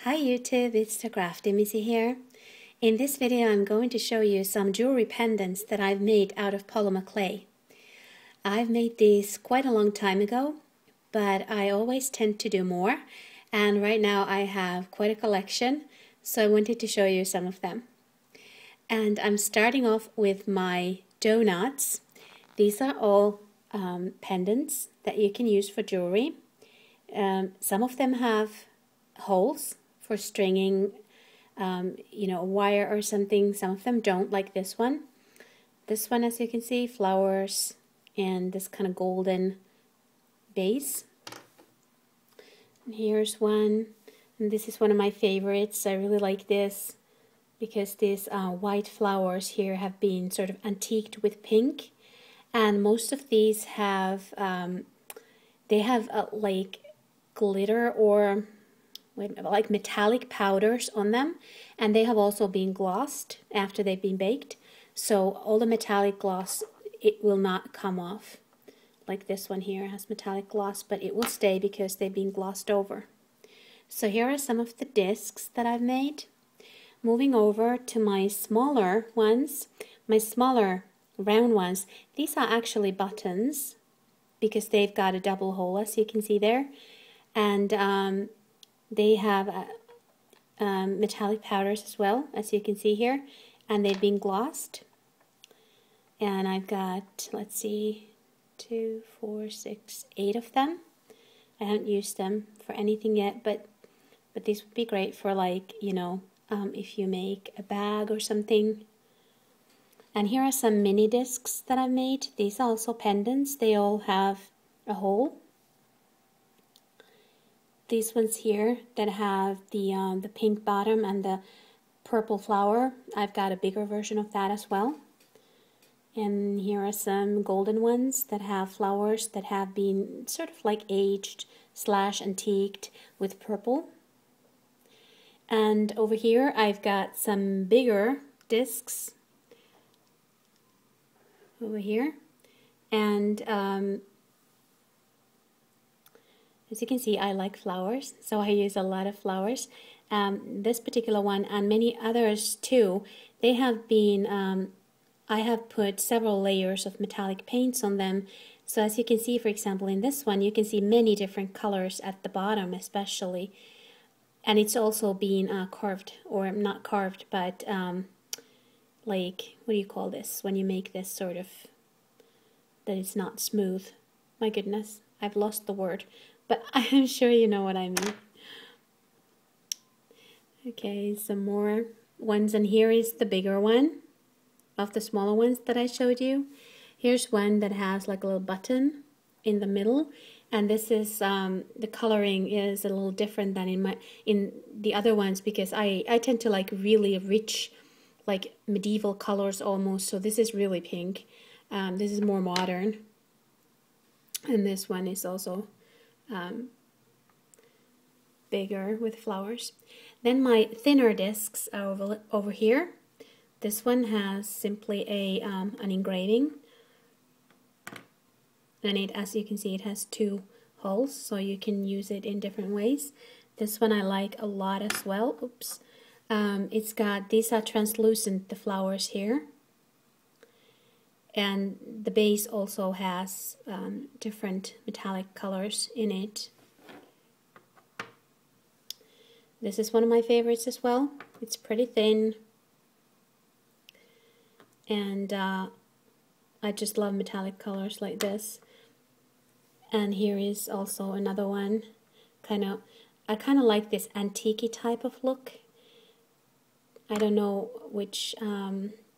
Hi YouTube, it's the Crafty Missy here. In this video I'm going to show you some jewelry pendants that I've made out of polymer clay. I've made these quite a long time ago, but I always tend to do more, and right now I have quite a collection, so I wanted to show you some of them. And I'm starting off with my donuts. These are all pendants that you can use for jewelry. Some of them have holes for stringing a wire or something. Some of them don't, like this one. This one, as you can see, flowers and this kind of golden base. And here's one, and this is one of my favorites. I really like this because these white flowers here have been sort of antiqued with pink, and most of these have like glitter or like metallic powders on them, and they have also been glossed after they've been baked, so all the metallic gloss, it will not come off. Like this one here has metallic gloss, but it will stay because they've been glossed over. So here are some of the discs that I've made. Moving over to my smaller ones, my smaller round ones, these are actually buttons because they've got a double hole, as you can see there, and they have metallic powders as well, as you can see here, and they've been glossed. And I've got, let's see, 2, 4, 6, 8 of them. I haven't used them for anything yet, but these would be great for, like, if you make a bag or something. And here are some mini discs that I've made. These are also pendants. They all have a hole. These ones here that have the pink bottom and the purple flower, I've got a bigger version of that as well. And here are some golden ones that have flowers that have been sort of like aged / antiqued with purple. And over here I've got some bigger discs over here, and as you can see, I like flowers, so I use a lot of flowers. This particular one and many others too, they have been, I have put several layers of metallic paints on them. So as you can see, for example, in this one, you can see many different colors at the bottom especially. And it's also been carved, or not carved, but like, what do you call this? When you make this sort of, that it's not smooth. My goodness, I've lost the word. But I'm sure you know what I mean. Okay, some more ones, and here is the bigger one of the smaller ones that I showed you. Here's one that has like a little button in the middle, and this is the coloring is a little different than in the other ones, because I tend to like really rich, like medieval colors almost. So this is really pink. This is more modern, and this one is also bigger with flowers. Then my thinner discs are over here. This one has simply an engraving, and it, as you can see, it has 2 holes, so you can use it in different ways. This one I like a lot as well. Oops. It's got, these are translucent, the flowers here. And the base also has different metallic colors in it. This is one of my favorites as well. It's pretty thin, and I just love metallic colors like this. And here is also another one. I kind of like this antique type of look. I don't know which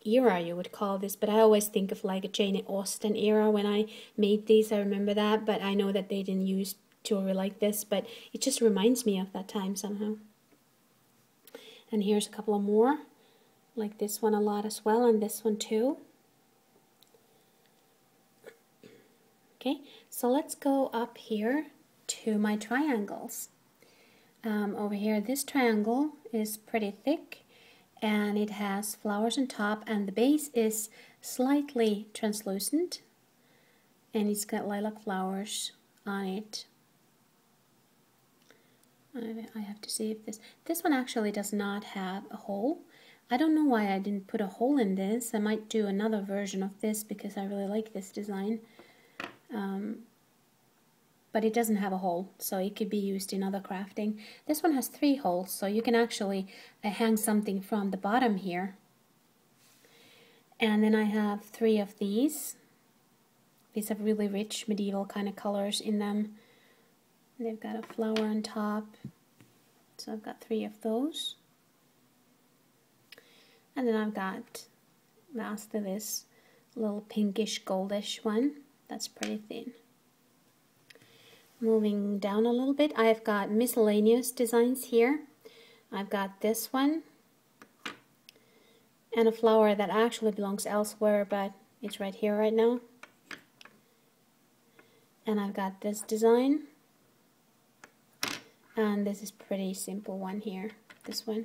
era you would call this, but I always think of like a Jane Austen era when I made these. I remember that, but I know that they didn't use jewelry like this, but it just reminds me of that time somehow. And here's a couple of more, like this one a lot as well, and this one too. Okay, so let's go up here to my triangles. Over here, this triangle is pretty thick, and it has flowers on top, and the base is slightly translucent, and it's got lilac flowers on it. I have to see if this one actually does not have a hole. I don't know why I didn't put a hole in this. I might do another version of this because I really like this design. But it doesn't have a hole, so it could be used in other crafting. This one has 3 holes, so you can actually hang something from the bottom here. And then I have 3 of these. These have really rich medieval kind of colors in them. They've got a flower on top, so I've got 3 of those. And then I've got, lastly, this little pinkish goldish one. That's pretty thin. Moving down a little bit, I've got miscellaneous designs here. I've got this one and a flower that actually belongs elsewhere, but it's right here right now. And I've got this design, and this is pretty simple one here, this one.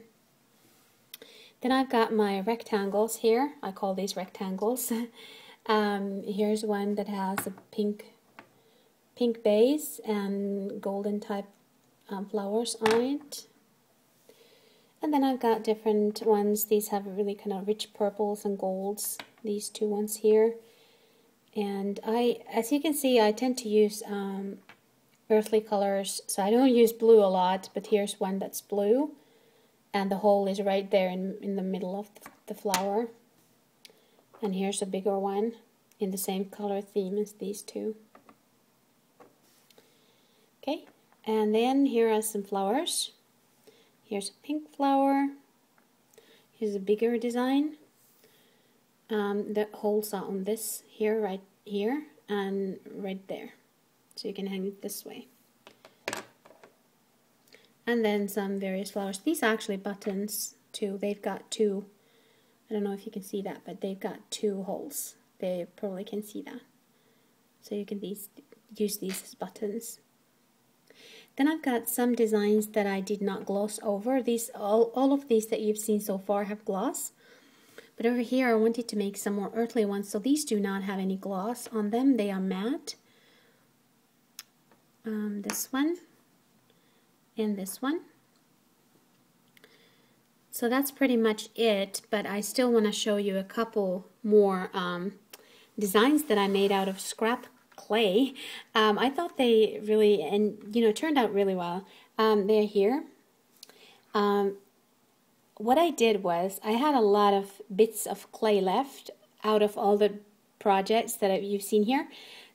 Then I've got my rectangles here. I call these rectangles. Here's one that has a pink base and golden type flowers on it. And then I've got different ones. These have really kind of rich purples and golds, these 2 ones here. And as you can see, I tend to use earthly colors, so I don't use blue a lot, but here's one that's blue, and the hole is right there in the middle of the flower. And here's a bigger one in the same color theme as these 2. Okay, and then here are some flowers. Here's a pink flower. Here's a bigger design. The holes are on this here, right here, and right there. So you can hang it this way. And then some various flowers. These are actually buttons too. They've got 2. I don't know if you can see that, but they've got 2 holes. They probably can see that. So you can use these as buttons. Then I've got some designs that I did not gloss over. All of these that you've seen so far have gloss. But over here I wanted to make some more earthly ones, so these do not have any gloss on them. They are matte. This one and this one. So that's pretty much it, but I still want to show you a couple more designs that I made out of scrap clay. I thought they really, turned out really well. They're here. What I did was I had a lot of bits of clay left out of all the projects that you've seen here.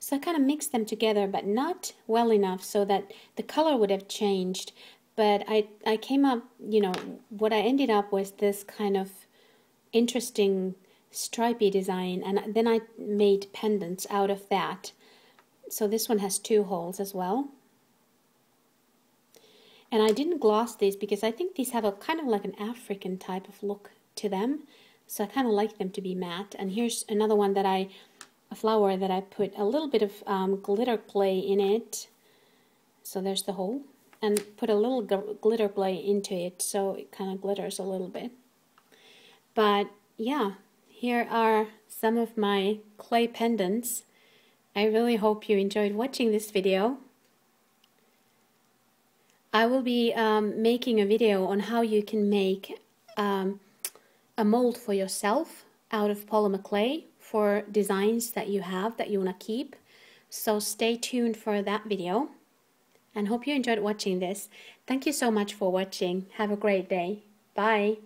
So I kind of mixed them together, but not well enough so that the color would have changed. But I came up, what I ended up was this kind of interesting stripy design, and then I made pendants out of that. So this one has 2 holes as well. And I didn't gloss these because I think these have a kind of like an African type of look to them. So I kind of like them to be matte. And here's another one that a flower that I put a little bit of glitter clay in it. So there's the hole. And put a little glitter clay into it so it kind of glitters a little bit. But yeah, here are some of my clay pendants. I really hope you enjoyed watching this video. I will be making a video on how you can make a mold for yourself out of polymer clay for designs that you have that you want to keep. So stay tuned for that video, and hope you enjoyed watching this. Thank you so much for watching. Have a great day. Bye.